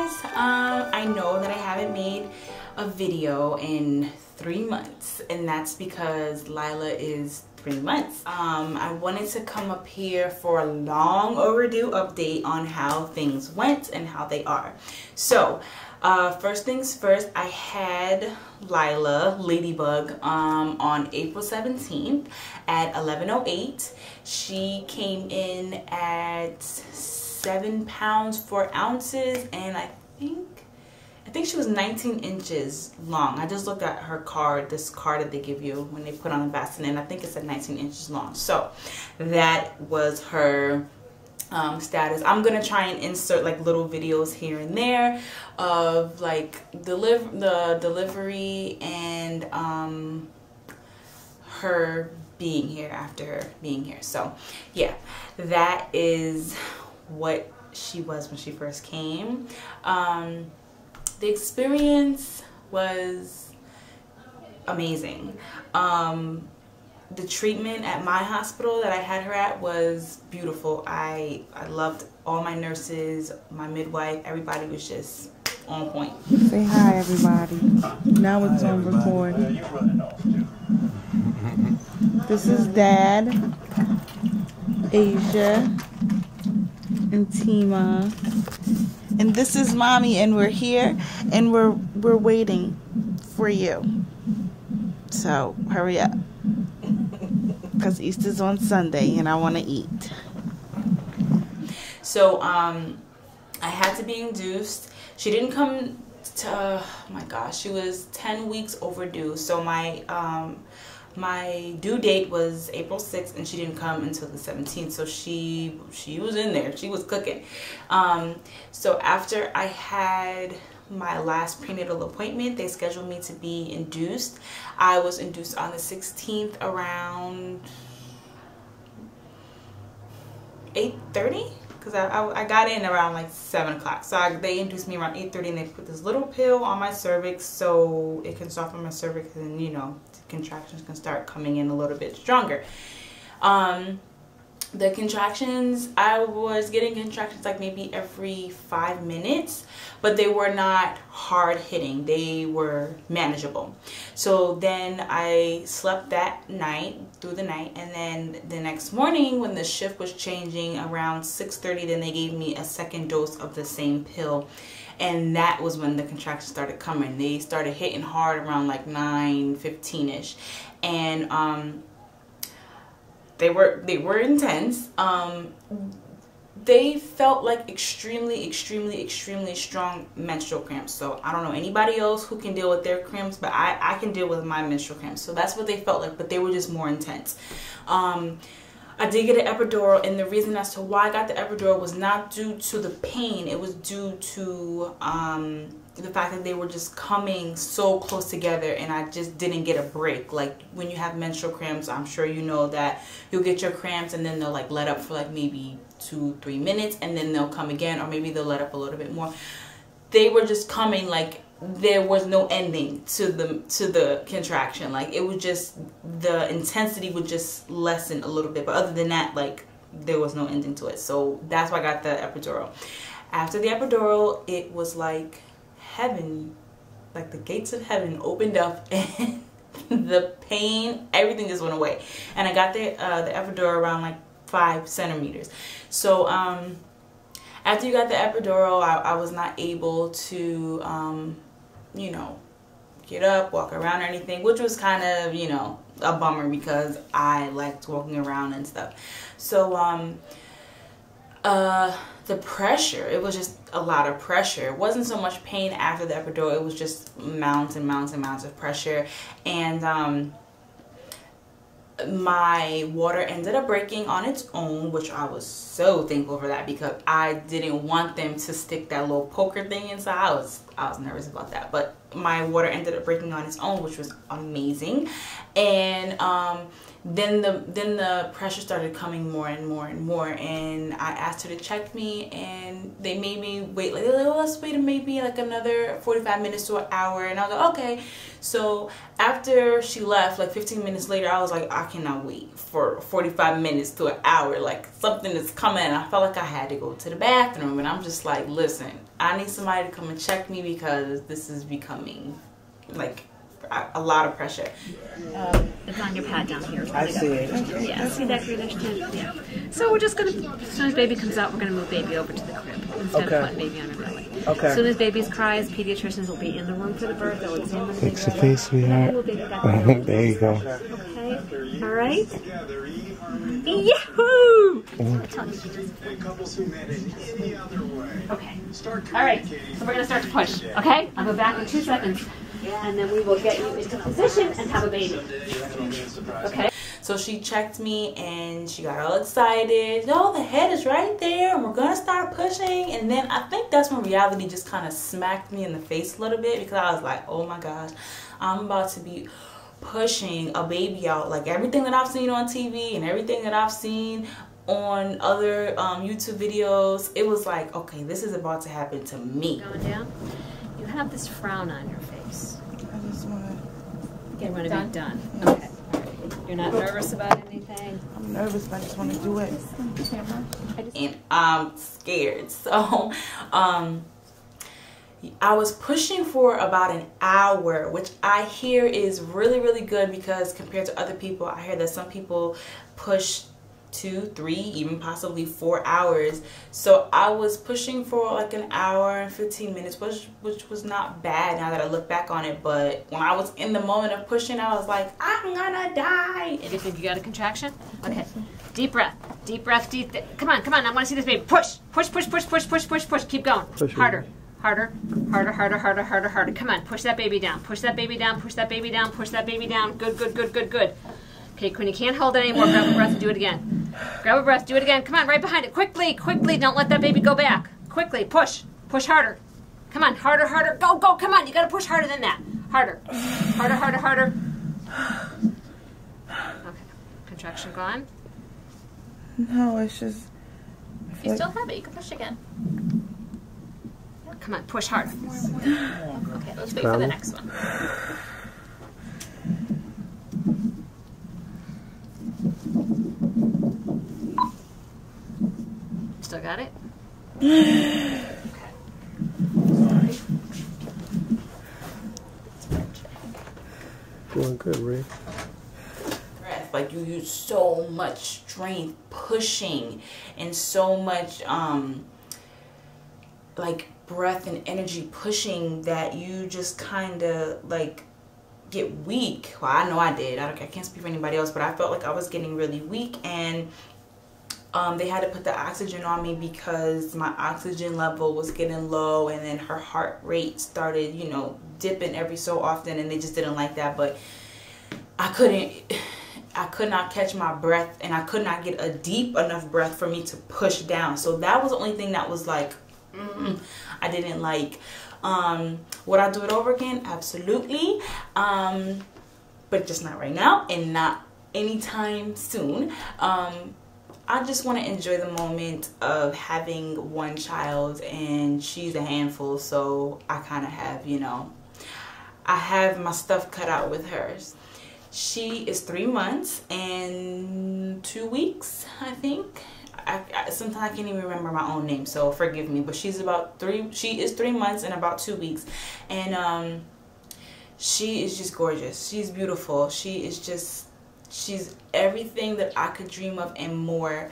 guys, I know that I haven't made a video in 3 months, and that's because Lyla is 3 months. I wanted to come up here for a long overdue update on how things went and how they are. So first things first, I had Lyla, Ladybug, on April 17th at 11:08. She came in at 7 pounds 4 ounces, and I think she was 19 inches long. I just looked at her card, this card that they give you when they put on the basket, and I think it said 19 inches long. So that was her status. I'm gonna try and insert like little videos here and there of like the delivery and her being here after her being here. So yeah, that is what she was when she first came. The experience was amazing. The treatment at my hospital that I had her at was beautiful. I loved all my nurses, my midwife, everybody was just on point. Say hi, everybody. Now it's on record. This is Dad, Asia, and Tima. And this is Mommy, and we're here, and we're waiting for you. So hurry up, because Easter's on Sunday, and I want to eat. So I had to be induced. She didn't come to, oh my gosh, she was 10 weeks overdue. So my due date was April 6th, and she didn't come until the 17th. So she was in there. She was cooking. So after I had my last prenatal appointment, they scheduled me to be induced. I was induced on the 16th around 8:30. Because I got in around like 7 o'clock. So they induced me around 8:30, and they put this little pill on my cervix so it can soften my cervix, and you know, contractions can start coming in a little bit stronger. The contractions, I was getting contractions like maybe every 5 minutes, but they were not hard hitting. They were manageable. So then I slept that night, through the night, and then the next morning when the shift was changing around 6:30, then they gave me a second dose of the same pill. And that was when the contractions started coming. They started hitting hard around like 9:15ish, and they were intense. They felt like extremely strong menstrual cramps. So I don't know anybody else who can deal with their cramps, but I can deal with my menstrual cramps. So that's what they felt like, but they were just more intense. I did get an epidural, and the reason as to why I got the epidural was not due to the pain. It was due to the fact that they were just coming so close together, and I just didn't get a break. Like when you have menstrual cramps, I'm sure you know that you'll get your cramps and then they'll like let up for like maybe 2-3 minutes, and then they'll come again, or maybe they'll let up a little bit more. They were just coming like there was no ending to the contraction. Like it was just, the intensity would just lessen a little bit, but other than that, like there was no ending to it. So that's why I got the epidural. After the epidural, it was like heaven, like the gates of heaven opened up, and the pain, everything just went away. And I got the epidural around like 5 centimeters. So after you got the epidural, I was not able to you know, get up, walk around or anything, which was kind of, you know, a bummer because I liked walking around and stuff. So the pressure, it was just a lot of pressure. It wasn't so much pain after the epidural, it was just mounds and mounds and mounds of pressure. And my water ended up breaking on its own, which I was so thankful for that, because I didn't want them to stick that little poker thing inside. I was nervous about that, but my water ended up breaking on its own, which was amazing. And then the pressure started coming more and more and more, and I asked her to check me, and they made me wait, like, oh, let's wait maybe like another 45 minutes to an hour, and I was like, okay. So after she left, like 15 minutes later, I was like, I cannot wait for 45 minutes to an hour, like something is coming. I felt like I had to go to the bathroom, and I'm just like, listen, I need somebody to come and check me because this is becoming like a lot of pressure. It's on your pad down here. I see it. Yeah, see that through this too? Yeah. So we're just going to, as soon as baby comes out, we're going to move baby over to the crib instead of putting baby on her belly. Okay. As soon as baby cries, pediatricians will be in the room for the birth. They'll examine the baby. Fix the face, sweetheart. There you go. Okay. All right. Yahoo! Okay. All right. So we're going to start to push. Okay? I'll go back in 2 seconds. And then we will get you into position and have a baby. Okay? So she checked me and she got all excited. Oh, the head is right there and we're going to start pushing. And then I think that's when reality just kind of smacked me in the face a little bit, because I was like, oh my gosh, I'm about to be pushing a baby out. Like everything that I've seen on TV and everything that I've seen on other YouTube videos, it was like, okay, this is about to happen to me. Going down. You have this frown on your face. I just want to You want to be done. Okay. You're not nervous about anything? I'm nervous, but I just want to do it. And I'm scared. So I was pushing for about an hour, which I hear is really, really good, because compared to other people, I hear that some people push 2, 3, even possibly 4 hours. So I was pushing for like an hour and 15 minutes, which was not bad now that I look back on it. But when I was in the moment of pushing, I was like, I'm gonna die. You think you got a contraction? Okay. Deep breath. Deep breath. Deep. Come on. Come on. I want to see this baby. Push. Push. Push. Push. Push. Push. Push. Push. Keep going. Harder. Harder. Harder. Harder. Harder. Harder. Harder. Come on. Push that baby down. Push that baby down. Push that baby down. Push that baby down. Good. Good. Good. Good. Good. Okay, when you can't hold it anymore, grab a breath and do it again. Grab a breath, do it again. Come on, right behind it. Quickly, quickly. Don't let that baby go back. Quickly, push. Push harder. Come on, harder, harder. Go, go, come on. You got to push harder than that. Harder. Harder, harder, harder. Okay. Contraction gone? No, it's just... If you still have it, you can push again. Come on, push harder. Okay, let's wait for the next one. Still got it? Doing good, Ray. Like you use so much strength pushing and so much like breath and energy pushing that you just kind of like get weak. Well, I know I did. I can't speak for anybody else, but I felt like I was getting really weak, and they had to put the oxygen on me because my oxygen level was getting low, and then her heart rate started, you know, dipping every so often, and they just didn't like that. But I could not catch my breath, and I could not get a deep enough breath for me to push down. So that was the only thing that was like, I didn't like. Would I do it over again? Absolutely. But just not right now, and not anytime soon. I just want to enjoy the moment of having one child, and she's a handful, so I kind of have, you know, I have my stuff cut out with hers. She is 3 months and 2 weeks, I think. Sometimes I can't even remember my own name, so forgive me, but she is 3 months and about 2 weeks, and she is just gorgeous. She's beautiful. She's everything that I could dream of and more.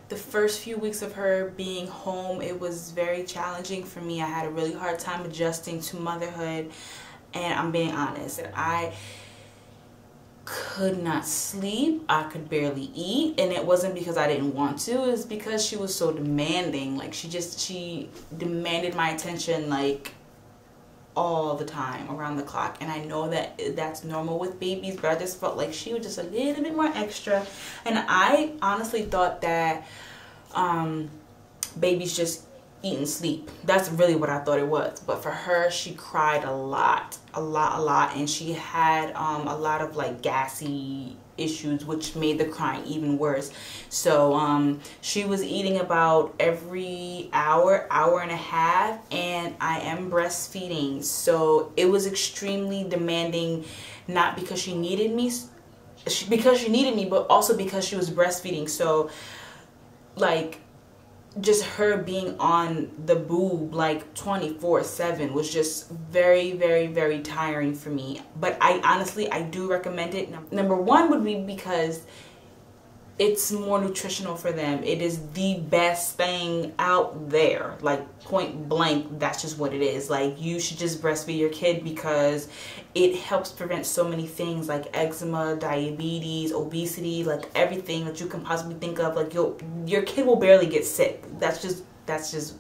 The first few weeks of her being home, it was very challenging for me. I had a really hard time adjusting to motherhood, and I'm being honest. I could not sleep. I could barely eat, and it wasn't because I didn't want to. It was because she was so demanding. Like she demanded my attention like all the time, around the clock. And I know that that's normal with babies, but I just felt like she was just a little bit more extra. And I honestly thought that babies just eat and sleep. That's really what I thought it was. But for her, she cried a lot, and she had a lot of like gassy issues, which made the crying even worse. So she was eating about every hour and a half, and I am breastfeeding, so it was extremely demanding, not because she needed me, but also because she was breastfeeding. So like just her being on the boob like 24/7 was just very, very, very tiring for me. But I honestly do recommend it. Number one would be because it's more nutritional for them. It is the best thing out there, like point blank. That's just what it is. Like, you should just breastfeed your kid because it helps prevent so many things like eczema, diabetes, obesity, like everything that you can possibly think of. Like your kid will barely get sick. That's just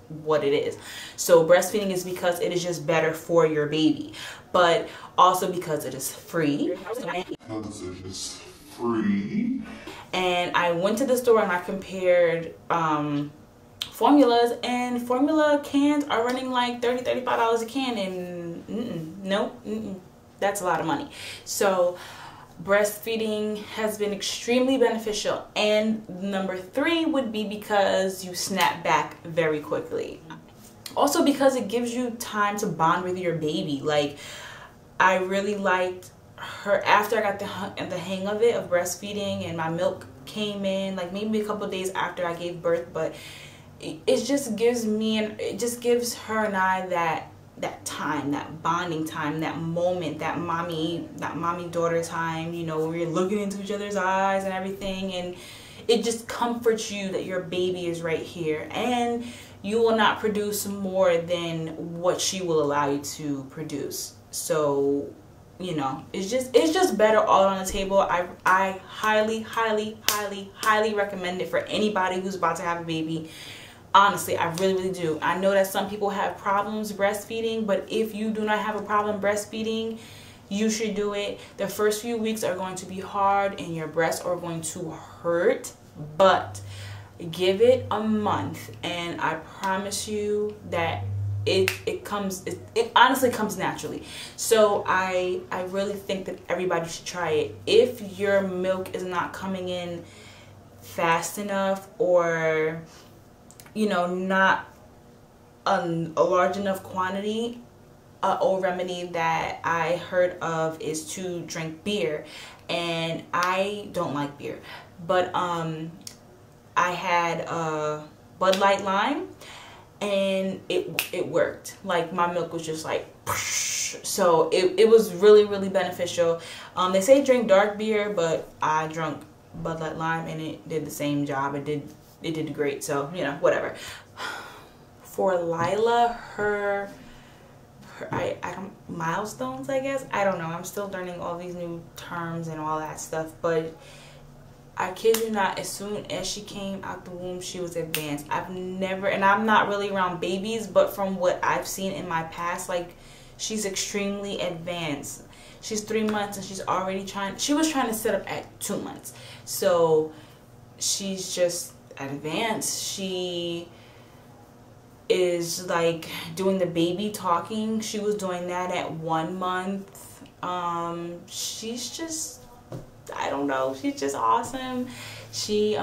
what it is. So breastfeeding is because it is just better for your baby, but also because it is free. And I went to the store and I compared formulas, and formula cans are running like $30–$35 a can, and that's a lot of money. So breastfeeding has been extremely beneficial. And number three would be because you snap back very quickly. Also because it gives you time to bond with your baby. Like, I really liked her after I got the hang of it, of breastfeeding, and my milk came in like maybe a couple days after I gave birth. But it just gives me, and it just gives her and I that time, that bonding time, that moment, that mommy daughter time, you know, where you're looking into each other's eyes and everything, and it just comforts you that your baby is right here, and you will not produce more than what she will allow you to produce. So, you know, it's just better all on the table. I highly recommend it for anybody who's about to have a baby. Honestly, I really do. I know that some people have problems breastfeeding, but if you do not have a problem breastfeeding, you should do it. The first few weeks are going to be hard and your breasts are going to hurt, but give it a month and I promise you that it honestly comes naturally. So I really think that everybody should try it. If your milk is not coming in fast enough, or you know, not a large enough quantity, an old remedy that I heard of is to drink beer. And I don't like beer, but I had Bud Light Lime, and it worked. Like, my milk was just like, so it was really beneficial. They say drink dark beer, but I drank Bud Light Lime and it did the same job. It did great. So, you know, whatever. For Lyla, her I don't, milestones, I guess, I don't know, I'm still learning all these new terms and all that stuff, but I kid you not, as soon as she came out the womb, she was advanced. I've never, and I'm not really around babies, but from what I've seen in my past, like, she's extremely advanced. She's 3 months and she's already she was trying to set up at 2 months. So she's just advanced. She is like doing the baby talking. She was doing that at 1 month. She's just, I don't know, she's just awesome. She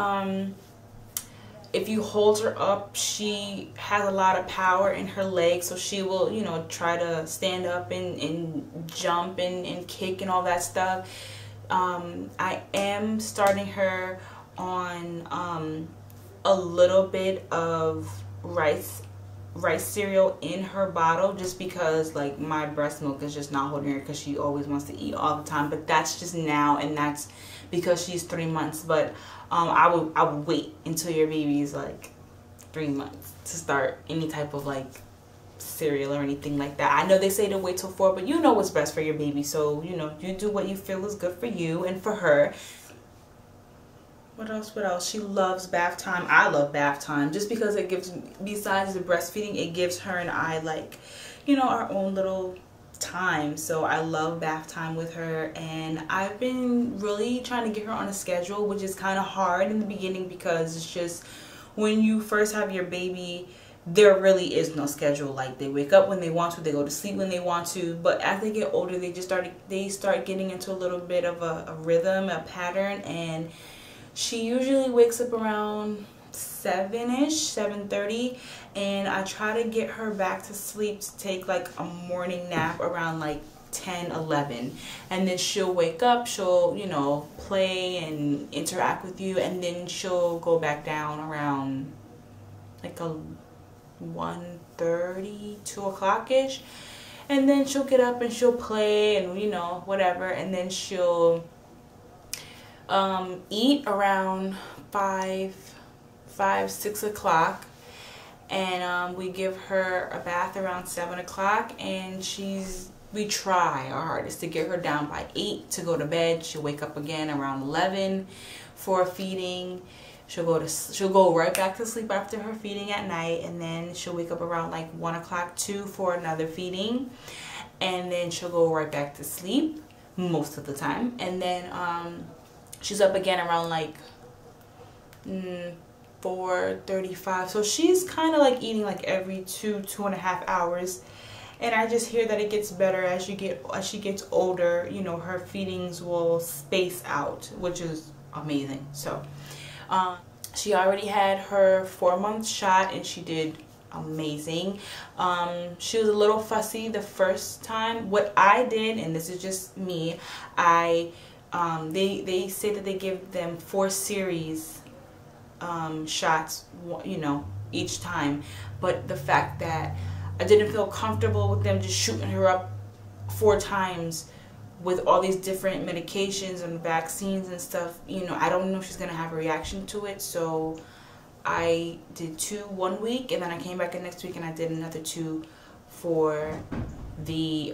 if you hold her up, she has a lot of power in her legs, so she will, you know, try to stand up and jump and kick and all that stuff. I am starting her on a little bit of rice cereal in her bottle, just because like my breast milk is just not holding her, because she always wants to eat all the time. But that's just now, and that's because she's 3 months. But I would wait until your baby is like 3 months to start any type of like cereal or anything like that. I know they say to wait till 4, but you know what's best for your baby, so you know, you do what you feel is good for you and for her. What else? She loves bath time. I love bath time, just because it gives, besides the breastfeeding, it gives her and I, like, you know, our own little time. So I love bath time with her, and I've been really trying to get her on a schedule, which is kind of hard in the beginning, because it's just when you first have your baby, there really is no schedule. Like, they wake up when they want to, they go to sleep when they want to, but as they get older, they start getting into a little bit of a rhythm, a pattern. And she usually wakes up around 7ish, 7:30, and I try to get her back to sleep to take like a morning nap around like 10, 11, and then she'll wake up, she'll, you know, play and interact with you, and then she'll go back down around like a 1:30, 2 o'clock ish, and then she'll get up and she'll play and, you know, whatever, and then she'll eat around 5, 6 o'clock, and we give her a bath around 7 o'clock, and we try our hardest to get her down by 8 to go to bed. She'll wake up again around 11 for feeding. She'll go right back to sleep after her feeding at night, and then she'll wake up around like 1 o'clock, 2 for another feeding, and then she'll go right back to sleep most of the time, and then she's up again around like 4:35. So she's kind of like eating like every 2.5 hours. And I just hear that it gets better as she gets older. You know, her feedings will space out, which is amazing. So she already had her 4-month shot, and she did amazing. She was a little fussy the first time. What I did, and this is just me, they say that they give them 4 series shots, you know, each time. But the fact that I didn't feel comfortable with them just shooting her up 4 times with all these different medications and vaccines and stuff, you know, I don't know if she's gonna have a reaction to it. So I did 2 1 week, and then I came back the next week and I did another 2 for the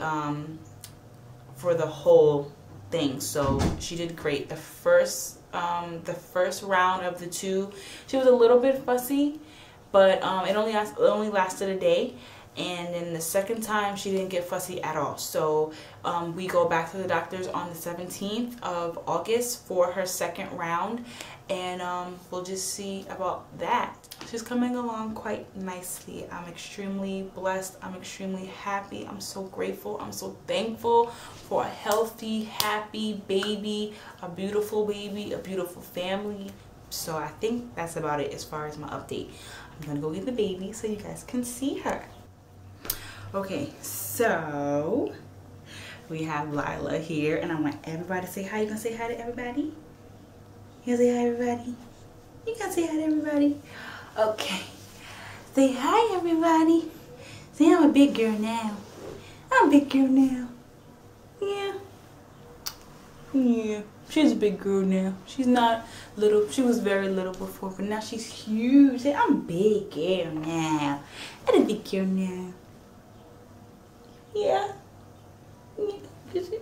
whole thing. So she did great. The first round of the 2, she was a little bit fussy, but it only lasted a day. And then the second time, she didn't get fussy at all. So we go back to the doctors on the 17th of August for her second round, and we'll just see about that. She's coming along quite nicely. I'm extremely blessed. I'm extremely happy. I'm so grateful. I'm so thankful for a healthy, happy baby, a beautiful family. So I think that's about it as far as my update. I'm gonna go get the baby so you guys can see her. Okay, so we have Lyla here, and I want everybody to say hi. You gonna say hi to everybody? You gonna say hi to everybody? You gonna say hi to everybody? Okay. Say hi, everybody. Say I'm a big girl now. I'm a big girl now. Yeah. Yeah. She's a big girl now. She's not little. She was very little before, but now she's huge. Say, I'm a big girl now. I'm a big girl now. Yeah. Kitty.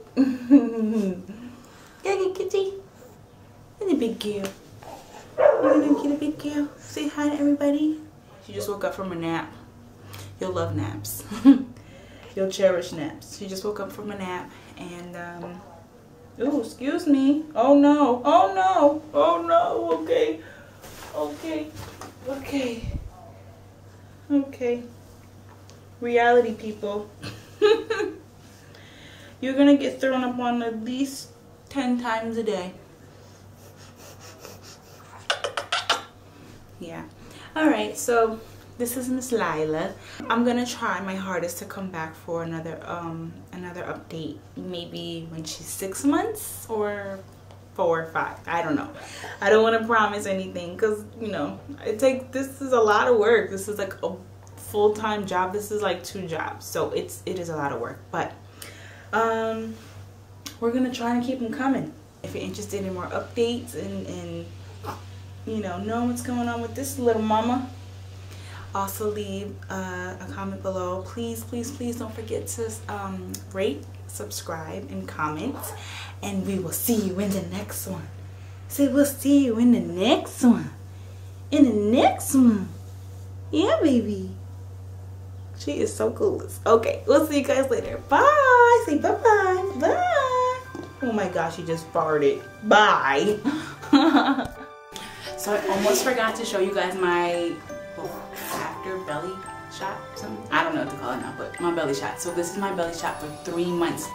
Yeah, kitty. And a big girl. You're gonna get a big girl. Say hi to everybody. She just woke up from a nap. You'll love naps. You'll cherish naps. She just woke up from a nap, and oh, excuse me. Oh no. Oh no. Oh no. Okay. Okay. Okay. Okay. Reality, people. You're gonna get thrown up on at least 10 times a day. Yeah. Alright, so this is Miss Lyla. I'm gonna try my hardest to come back for another update, maybe when she's 6 months or 4 or 5. I don't know. I don't want to promise anything, because, you know, this is a lot of work. This is like a full-time job. This is like 2 jobs, so it is a lot of work. But we're gonna try and keep them coming. If you're interested in more updates and you know what's going on with this little mama, also leave a comment below. Please don't forget to rate, subscribe, and comment, and we will see you in the next one. Say, we'll see you in the next one. In the next one. Yeah, baby. She is so cool. Okay, we'll see you guys later. Bye. Say bye-bye. Bye. Oh my gosh, she just farted. Bye. So I almost forgot to show you guys my after after belly shot, something. I don't know what to call it now, but my belly shot. So this is my belly shot for 3 months.